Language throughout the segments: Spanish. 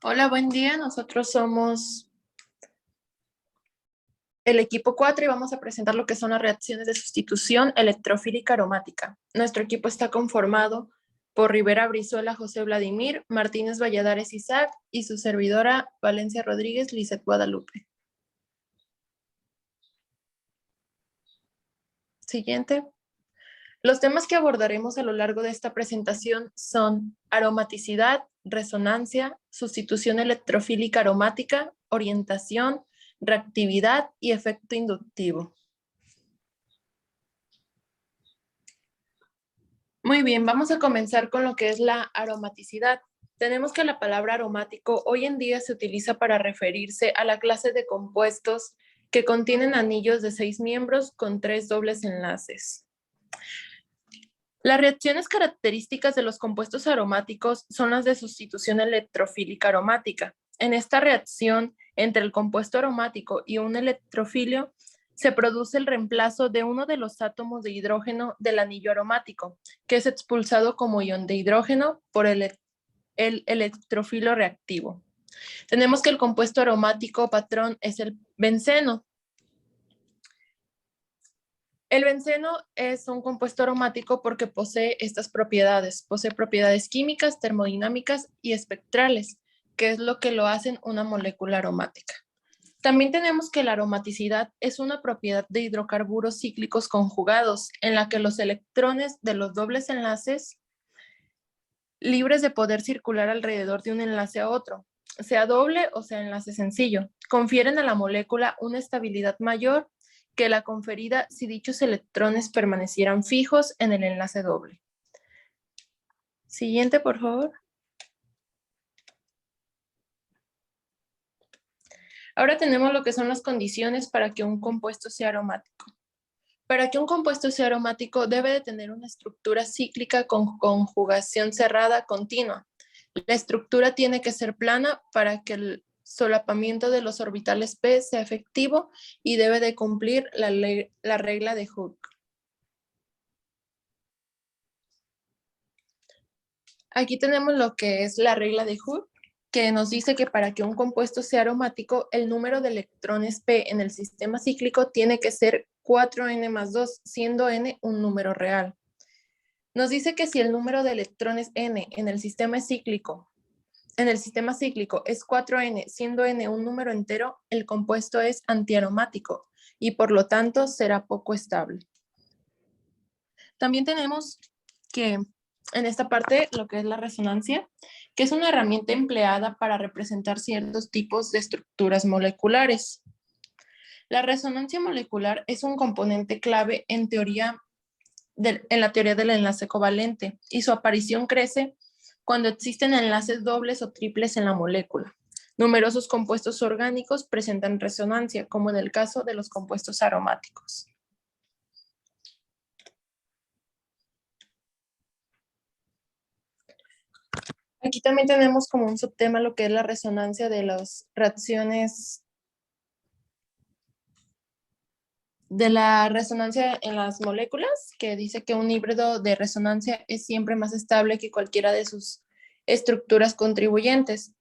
Hola, buen día. Nosotros somos el equipo 4 y vamos a presentar lo que son las reacciones de sustitución electrofílica aromática. Nuestro equipo está conformado por Rivera Brizuela José Vladimir, Martínez Valladares Isaac y su servidora Valencia Rodríguez Lizeth Guadalupe. Siguiente. Los temas que abordaremos a lo largo de esta presentación son aromaticidad, resonancia, sustitución electrofílica aromática, orientación, reactividad y efecto inductivo. Muy bien, vamos a comenzar con lo que es la aromaticidad. Tenemos que la palabra aromático hoy en día se utiliza para referirse a la clase de compuestos que contienen anillos de 6 miembros con 3 dobles enlaces. Las reacciones características de los compuestos aromáticos son las de sustitución electrofílica aromática. En esta reacción entre el compuesto aromático y un electrofilio se produce el reemplazo de uno de los átomos de hidrógeno del anillo aromático, que es expulsado como ion de hidrógeno por el electrofilo reactivo. Tenemos que el compuesto aromático patrón es el benceno. El benceno es un compuesto aromático porque posee estas propiedades. Posee propiedades químicas, termodinámicas y espectrales, que es lo que lo hacen una molécula aromática. También tenemos que la aromaticidad es una propiedad de hidrocarburos cíclicos conjugados, en la que los electrones de los dobles enlaces, libres de poder circular alrededor de un enlace a otro, sea doble o sea enlace sencillo, confieren a la molécula una estabilidad mayor que la conferida si dichos electrones permanecieran fijos en el enlace doble. Siguiente, por favor. Ahora tenemos lo que son las condiciones para que un compuesto sea aromático. Para que un compuesto sea aromático debe de tener una estructura cíclica con conjugación cerrada continua. La estructura tiene que ser plana para que el solapamiento de los orbitales p sea efectivo y debe de cumplir la regla de Hooke. Aquí tenemos lo que es la regla de Hooke, que nos dice que para que un compuesto sea aromático, el número de electrones p en el sistema cíclico tiene que ser 4n más 2, siendo n un número real. Nos dice que si el número de electrones n en el sistema cíclico es 4n, siendo n un número entero, el compuesto es antiaromático y por lo tanto será poco estable. También tenemos que en esta parte lo que es la resonancia, que es una herramienta empleada para representar ciertos tipos de estructuras moleculares. La resonancia molecular es un componente clave en la teoría del enlace covalente y su aparición crece cuando existen enlaces dobles o triples en la molécula. Numerosos compuestos orgánicos presentan resonancia, como en el caso de los compuestos aromáticos. Aquí también tenemos como un subtema lo que es la resonancia de las reacciones de la resonancia en las moléculas, que dice que un híbrido de resonancia es siempre más estable que cualquiera de sus estructuras contribuyentes.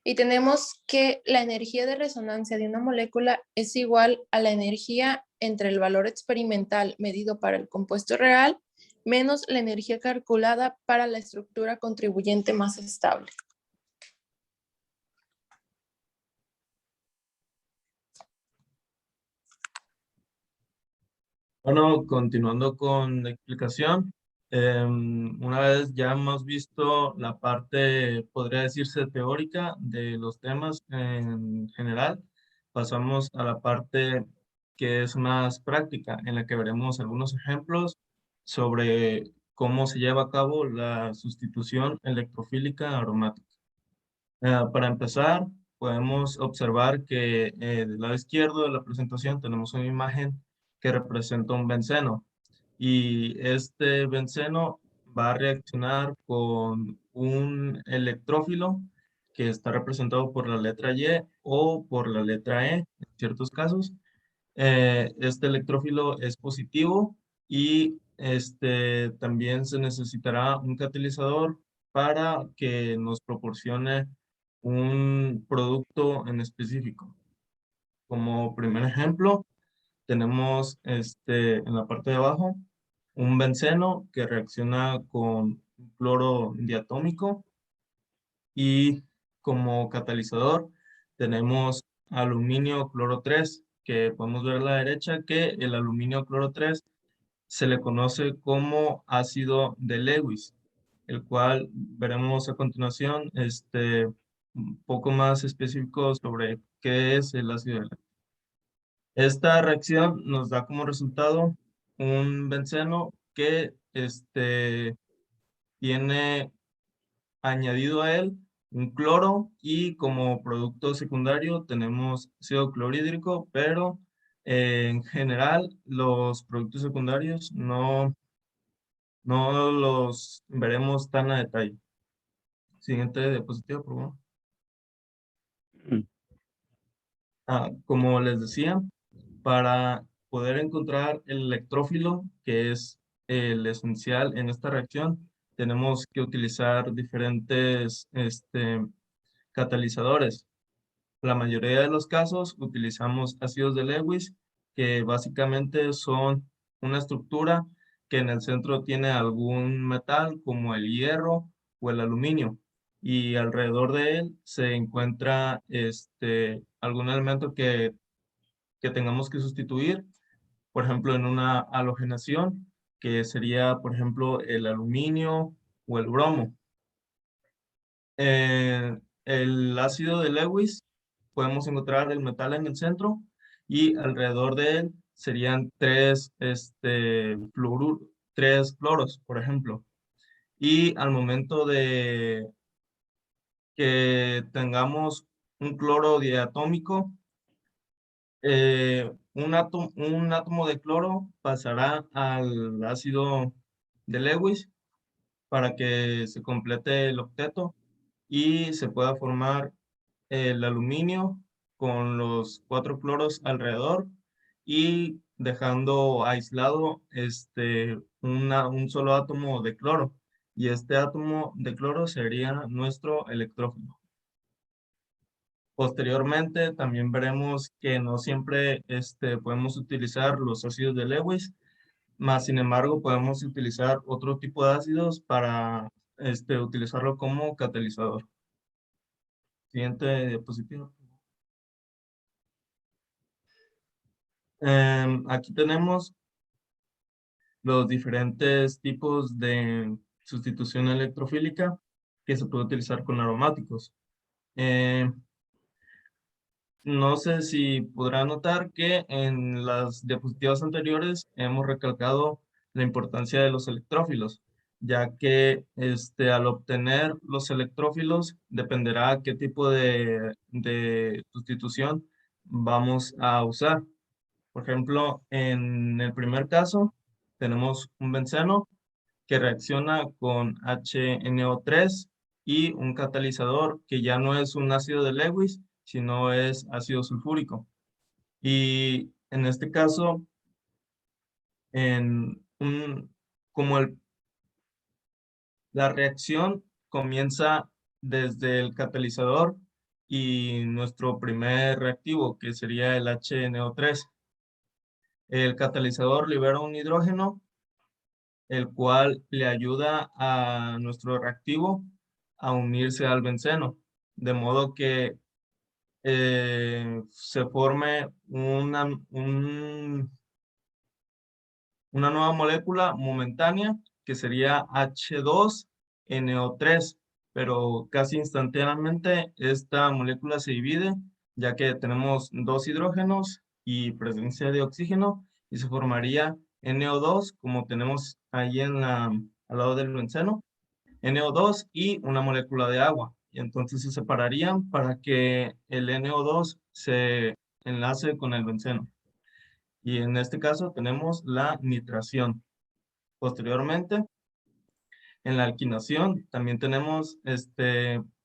Y tenemos que la energía de resonancia de una molécula es igual a la energía entre el valor experimental medido para el compuesto real menos la energía calculada para la estructura contribuyente más estable. Bueno, continuando con la explicación, una vez ya hemos visto la parte, podría decirse, teórica de los temas en general, pasamos a la parte que es más práctica, en la que veremos algunos ejemplos sobre cómo se lleva a cabo la sustitución electrofílica aromática. Para empezar, podemos observar que del lado izquierdo de la presentación tenemos una imagen que representa un benceno y este benceno va a reaccionar con un electrófilo que está representado por la letra Y o por la letra E en ciertos casos. Este electrófilo es positivo y también se necesitará un catalizador para que nos proporcione un producto en específico. Como primer ejemplo, tenemos en la parte de abajo un benceno que reacciona con cloro diatómico y como catalizador tenemos aluminio cloro 3, que podemos ver a la derecha que el aluminio cloro 3 se le conoce como ácido de Lewis, el cual veremos a continuación un poco más específico sobre qué es el ácido de Lewis. Esta reacción nos da como resultado un benceno que tiene añadido a él un cloro y como producto secundario tenemos ácido clorhídrico, pero en general los productos secundarios no los veremos tan a detalle. Siguiente diapositiva, por favor. Como les decía, para poder encontrar el electrófilo, que es el esencial en esta reacción, tenemos que utilizar diferentes catalizadores. La mayoría de los casos utilizamos ácidos de Lewis, que básicamente son una estructura que en el centro tiene algún metal como el hierro o el aluminio y alrededor de él se encuentra algún elemento que tengamos que sustituir, por ejemplo, en una halogenación, que sería, por ejemplo, el aluminio o el bromo. El ácido de Lewis podemos encontrar el metal en el centro y alrededor de él serían tres cloros, por ejemplo. Y al momento de que tengamos un cloro diatómico, un átomo de cloro pasará al ácido de Lewis para que se complete el octeto y se pueda formar el aluminio con los 4 cloros alrededor y dejando aislado un solo átomo de cloro. Y este átomo de cloro sería nuestro electrófilo. Posteriormente también veremos que no siempre podemos utilizar los ácidos de Lewis, más sin embargo podemos utilizar otro tipo de ácidos para utilizarlo como catalizador. Siguiente diapositiva. Aquí tenemos los diferentes tipos de sustitución electrofílica que se puede utilizar con aromáticos. No sé si podrán notar que en las diapositivas anteriores hemos recalcado la importancia de los electrófilos, ya que al obtener los electrófilos dependerá qué tipo de sustitución vamos a usar. Por ejemplo, en el primer caso tenemos un benceno que reacciona con HNO3 y un catalizador que ya no es un ácido de Lewis, sino es ácido sulfúrico. Y en este caso, en un, como la reacción comienza desde el catalizador y nuestro primer reactivo, que sería el HNO3. El catalizador libera un hidrógeno, el cual le ayuda a nuestro reactivo a unirse al benceno, de modo que se forme una nueva molécula momentánea que sería H2NO3, pero casi instantáneamente esta molécula se divide ya que tenemos dos hidrógenos y presencia de oxígeno y se formaría NO2 como tenemos ahí al lado del benceno, NO2 y una molécula de agua. Y entonces se separarían para que el NO2 se enlace con el benceno. Y en este caso tenemos la nitración. Posteriormente, en la alquinación también tenemos,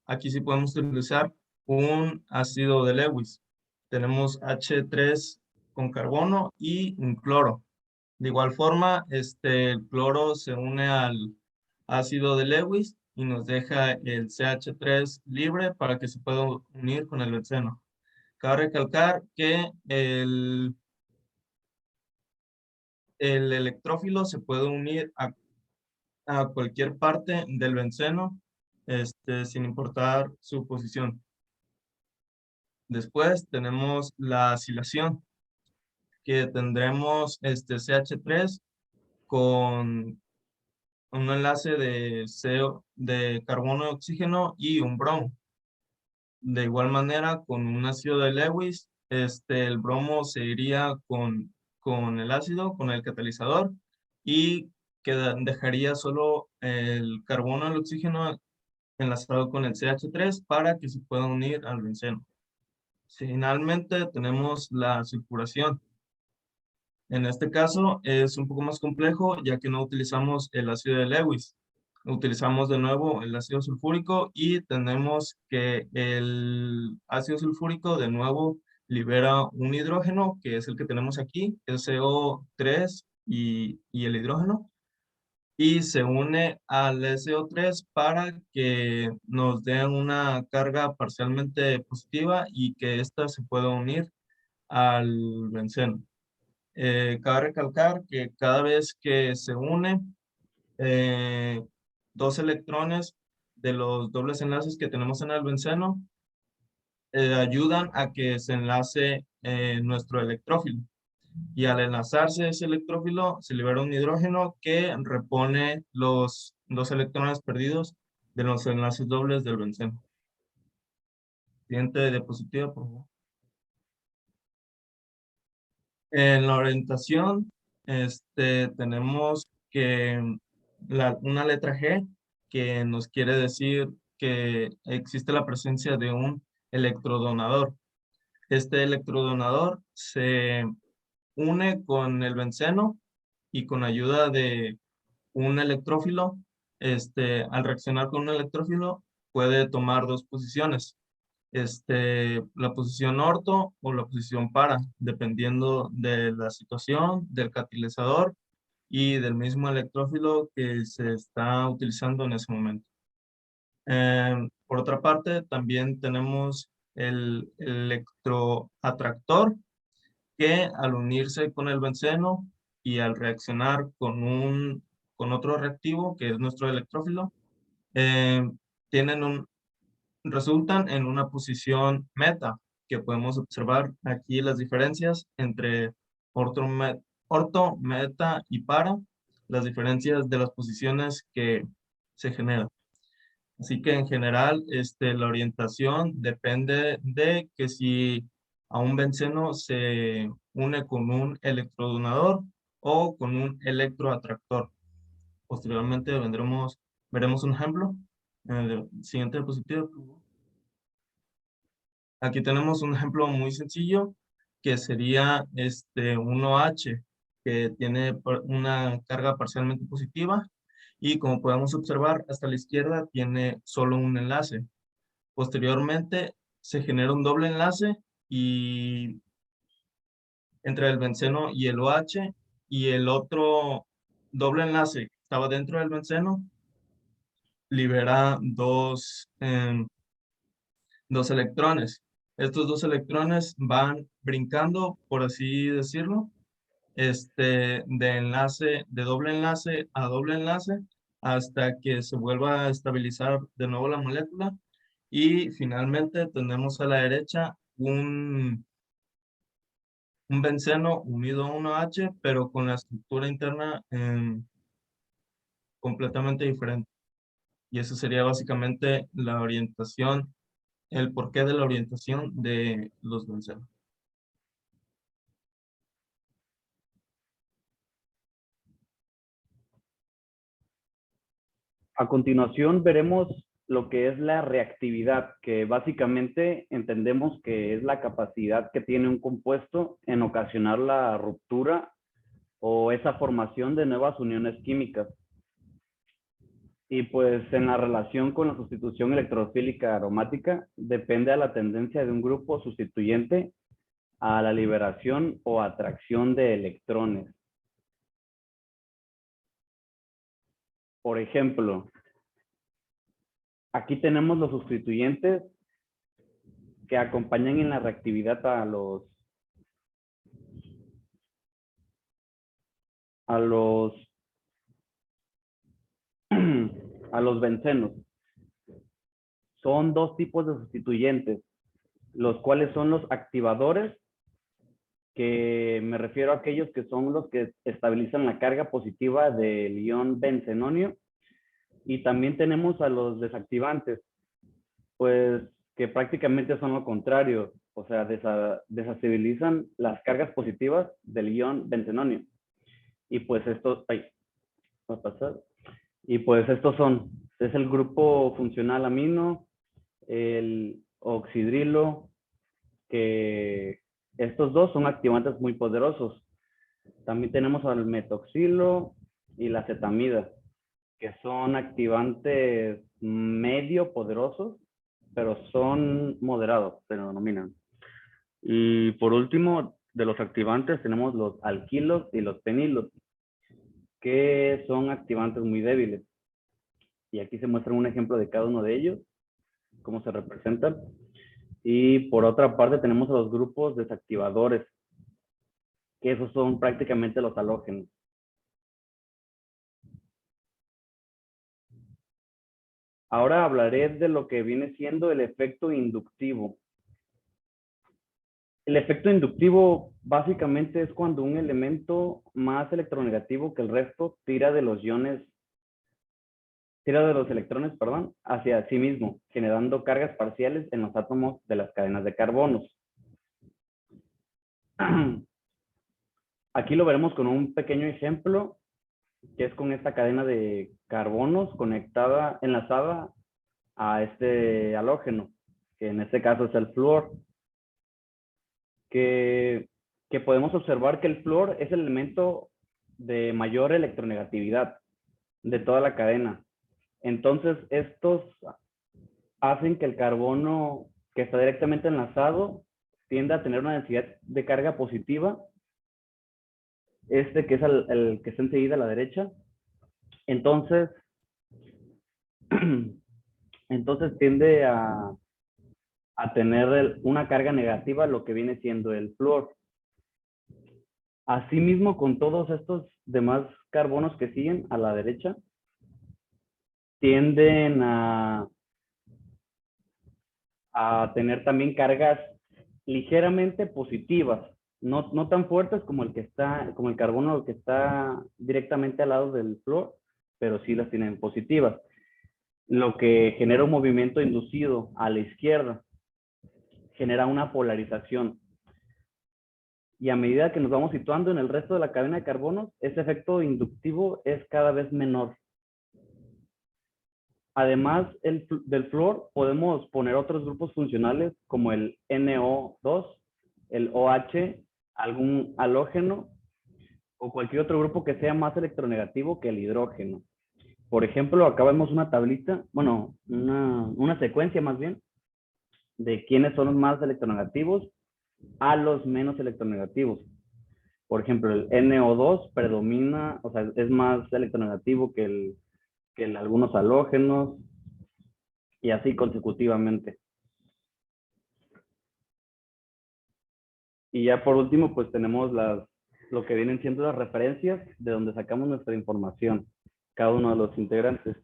aquí sí podemos utilizar un ácido de Lewis. Tenemos H3 con carbono y un cloro. De igual forma, el cloro se une al ácido de Lewis y nos deja el CH3 libre para que se pueda unir con el benceno. Cabe recalcar que el electrófilo se puede unir a cualquier parte del benceno, sin importar su posición. Después tenemos la acilación, que tendremos CH3 con un enlace de de carbono y oxígeno y un bromo. De igual manera, con un ácido de Lewis, el bromo se iría con el ácido, con el catalizador, y dejaría solo el carbono y el oxígeno enlazado con el CH3 para que se pueda unir al benceno. Finalmente tenemos la sulfuración. En este caso es un poco más complejo ya que no utilizamos el ácido de Lewis. Utilizamos de nuevo el ácido sulfúrico y tenemos que el ácido sulfúrico de nuevo libera un hidrógeno, que es el que tenemos aquí, el CO3 y el hidrógeno, y se une al SO3 para que nos den una carga parcialmente positiva y que ésta se pueda unir al benceno. Cabe recalcar que cada vez que se une eh, dos electrones de los dobles enlaces que tenemos en el benceno, ayudan a que se enlace nuestro electrófilo. Y al enlazarse ese electrófilo, se libera un hidrógeno que repone los dos electrones perdidos de los enlaces dobles del benceno. Siguiente diapositiva, por favor. En la orientación, tenemos que una letra G que nos quiere decir que existe la presencia de un electrodonador. Este electrodonador se une con el benceno y con ayuda de un electrófilo, al reaccionar con un electrófilo, puede tomar dos posiciones. La posición orto o la posición para, dependiendo de la situación, del catalizador y del mismo electrófilo que se está utilizando en ese momento. Por otra parte, también tenemos el electroatractor, que al unirse con el benceno y al reaccionar con otro reactivo, que es nuestro electrófilo, eh, resultan en una posición meta, que podemos observar aquí las diferencias entre orto, meta y para, las diferencias de las posiciones que se generan. Así que en general, la orientación depende de que si a un benceno se une con un electrodonador o con un electroatractor. Posteriormente veremos un ejemplo. En el siguiente diapositiva, por favor. Aquí tenemos un ejemplo muy sencillo que sería un OH que tiene una carga parcialmente positiva y como podemos observar hasta la izquierda tiene solo un enlace. Posteriormente se genera un doble enlace y entre el benceno y el OH, y el otro doble enlace que estaba dentro del benceno libera dos electrones. Estos dos electrones van brincando, por así decirlo, de doble enlace a doble enlace hasta que se vuelva a estabilizar de nuevo la molécula. Y finalmente tenemos a la derecha un benceno unido a un OH, pero con la estructura interna completamente diferente. Y eso sería básicamente la orientación, el porqué de la orientación de los bencenos. A continuación veremos lo que es la reactividad, que básicamente entendemos que es la capacidad que tiene un compuesto en ocasionar la ruptura o esa formación de nuevas uniones químicas. Y pues en la relación con la sustitución electrofílica aromática depende a la tendencia de un grupo sustituyente a la liberación o atracción de electrones. Por ejemplo, Aquí tenemos los sustituyentes que acompañan en la reactividad a los bencenos. Son dos tipos de sustituyentes, los cuales son los activadores, que me refiero a aquellos que son los que estabilizan la carga positiva del ion bencenonio, y también tenemos a los desactivantes, pues que prácticamente son lo contrario, o sea, desestabilizan las cargas positivas del ion bencenonio. Y pues estos, va a pasar. Y pues estos es el grupo funcional amino, el oxidrilo, que estos dos son activantes muy poderosos. También tenemos al metoxilo y la acetamida, que son activantes medio poderosos, pero son moderados, se lo denominan. Y por último, de los activantes tenemos los alquilos y los fenilos, que son activantes muy débiles. Y aquí se muestra un ejemplo de cada uno de ellos, cómo se representan. Y por otra parte tenemos a los grupos desactivadores, que esos son prácticamente los halógenos. Ahora hablaré de lo que viene siendo el efecto inductivo. El efecto inductivo básicamente es cuando un elemento más electronegativo que el resto tira de los electrones, perdón, hacia sí mismo, generando cargas parciales en los átomos de las cadenas de carbonos. Aquí lo veremos con un pequeño ejemplo, que es con esta cadena de carbonos enlazada a este halógeno, que en este caso es el flúor, que podemos observar que el flúor es el elemento de mayor electronegatividad de toda la cadena. Entonces, estos hacen que el carbono que está directamente enlazado tienda a tener una densidad de carga positiva, que es el que está enseguida a la derecha. Entonces tiende a tener una carga negativa, lo que viene siendo el flúor. Asimismo, con todos estos demás carbonos que siguen a la derecha, tienden a tener también cargas ligeramente positivas, no tan fuertes como el carbono que está directamente al lado del flúor, pero sí las tienen positivas, lo que genera un movimiento inducido a la izquierda, genera una polarización. Y a medida que nos vamos situando en el resto de la cadena de carbonos, ese efecto inductivo es cada vez menor. Además del flúor, podemos poner otros grupos funcionales como el NO2, el OH, algún halógeno o cualquier otro grupo que sea más electronegativo que el hidrógeno. Por ejemplo, acá vemos una tablita, bueno, una secuencia más bien, de quiénes son los más electronegativos a los menos electronegativos. Por ejemplo, el NO2 predomina, o sea, es más electronegativo que algunos halógenos, y así consecutivamente. Y ya por último, pues tenemos lo que vienen siendo las referencias de donde sacamos nuestra información, cada uno de los integrantes.